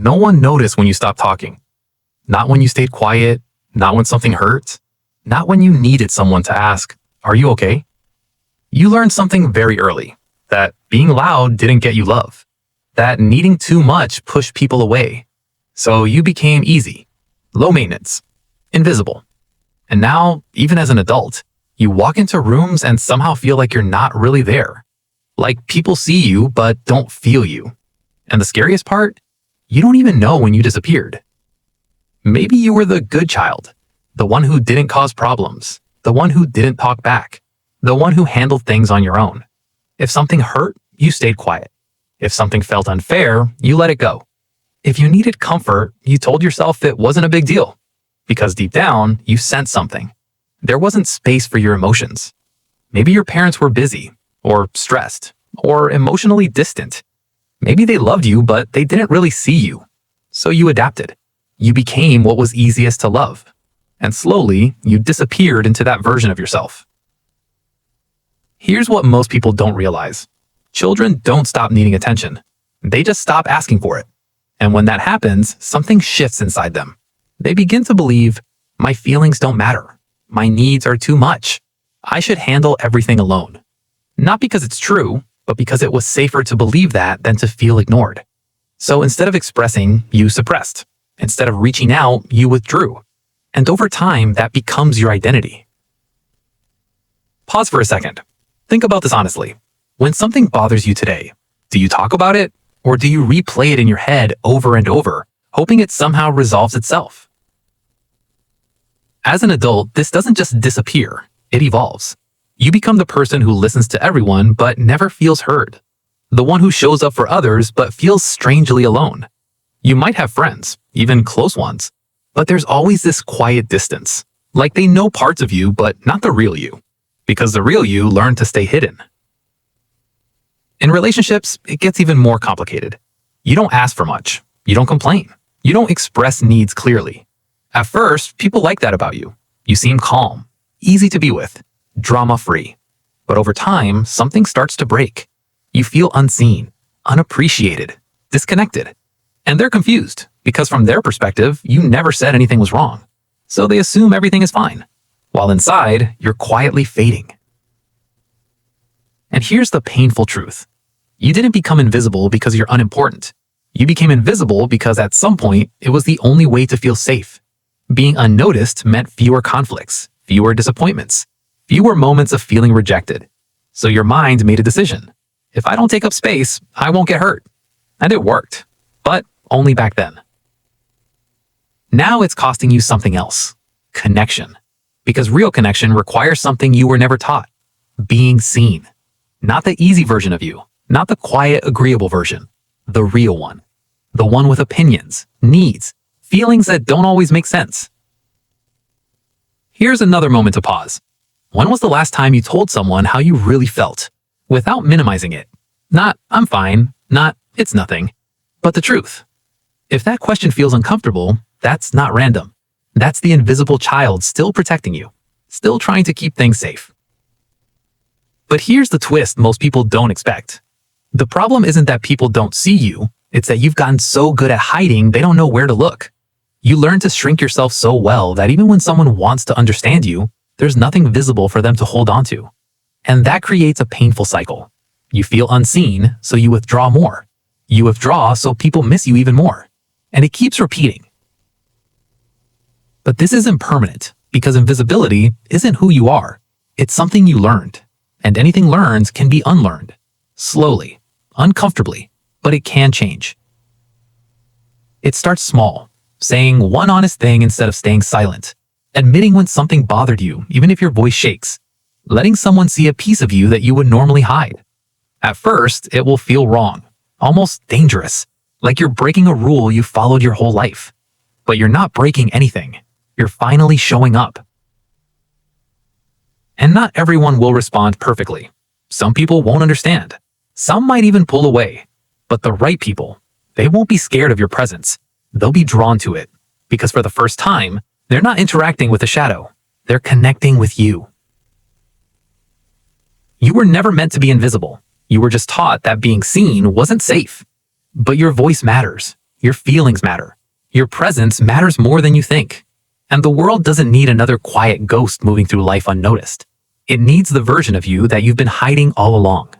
No one noticed when you stopped talking. Not when you stayed quiet, not when something hurt, not when you needed someone to ask, "Are you okay?" You learned something very early, that being loud didn't get you love, that needing too much pushed people away. So you became easy, low maintenance, invisible. And now, even as an adult, you walk into rooms and somehow feel like you're not really there. Like people see you but don't feel you. And the scariest part? You don't even know when you disappeared. Maybe you were the good child, the one who didn't cause problems, the one who didn't talk back, the one who handled things on your own. If something hurt, you stayed quiet. If something felt unfair, you let it go. If you needed comfort, you told yourself it wasn't a big deal. Because deep down, you sensed something. There wasn't space for your emotions. Maybe your parents were busy, or stressed, or emotionally distant. Maybe they loved you, but they didn't really see you. So you adapted. You became what was easiest to love. And slowly, you disappeared into that version of yourself. Here's what most people don't realize. Children don't stop needing attention. They just stop asking for it. And when that happens, something shifts inside them. They begin to believe, my feelings don't matter. My needs are too much. I should handle everything alone. Not because it's true, but because it was safer to believe that than to feel ignored. So instead of expressing, you suppressed. Instead of reaching out, you withdrew. And over time, that becomes your identity. Pause for a second. Think about this honestly. When something bothers you today, do you talk about it? Or do you replay it in your head over and over, hoping it somehow resolves itself? As an adult, this doesn't just disappear, it evolves. You become the person who listens to everyone but never feels heard. The one who shows up for others but feels strangely alone. You might have friends, even close ones, but there's always this quiet distance. Like they know parts of you, but not the real you. Because the real you learned to stay hidden. In relationships, it gets even more complicated. You don't ask for much. You don't complain. You don't express needs clearly. At first, people like that about you. You seem calm, easy to be with, drama-free. But over time, something starts to break. You feel unseen, unappreciated, disconnected. And they're confused, because from their perspective, you never said anything was wrong. So they assume everything is fine. While inside, you're quietly fading. And here's the painful truth. You didn't become invisible because you're unimportant. You became invisible because at some point, it was the only way to feel safe. Being unnoticed meant fewer conflicts, fewer disappointments, fewer moments of feeling rejected. So your mind made a decision. If I don't take up space, I won't get hurt. And it worked, but only back then. Now it's costing you something else. Connection. Because real connection requires something you were never taught. Being seen. Not the easy version of you. Not the quiet, agreeable version. The real one. The one with opinions, needs, feelings that don't always make sense. Here's another moment to pause. When was the last time you told someone how you really felt? Without minimizing it. Not, I'm fine. Not, it's nothing. But the truth. If that question feels uncomfortable, that's not random. That's the invisible child still protecting you, still trying to keep things safe. But here's the twist most people don't expect. The problem isn't that people don't see you, it's that you've gotten so good at hiding they don't know where to look. You learn to shrink yourself so well that even when someone wants to understand you, there's nothing visible for them to hold on to. And that creates a painful cycle. You feel unseen, so you withdraw more. You withdraw so people miss you even more. And it keeps repeating. But this isn't permanent, because invisibility isn't who you are. It's something you learned. And anything learned can be unlearned. Slowly, uncomfortably, but it can change. It starts small, saying one honest thing instead of staying silent, admitting when something bothered you, even if your voice shakes, letting someone see a piece of you that you would normally hide. At first, it will feel wrong, almost dangerous, like you're breaking a rule you followed your whole life. But you're not breaking anything. You're finally showing up. And not everyone will respond perfectly. Some people won't understand. Some might even pull away. But the right people, they won't be scared of your presence. They'll be drawn to it. Because for the first time, they're not interacting with a shadow. They're connecting with you. You were never meant to be invisible. You were just taught that being seen wasn't safe. But your voice matters. Your feelings matter. Your presence matters more than you think. And the world doesn't need another quiet ghost moving through life unnoticed. It needs the version of you that you've been hiding all along.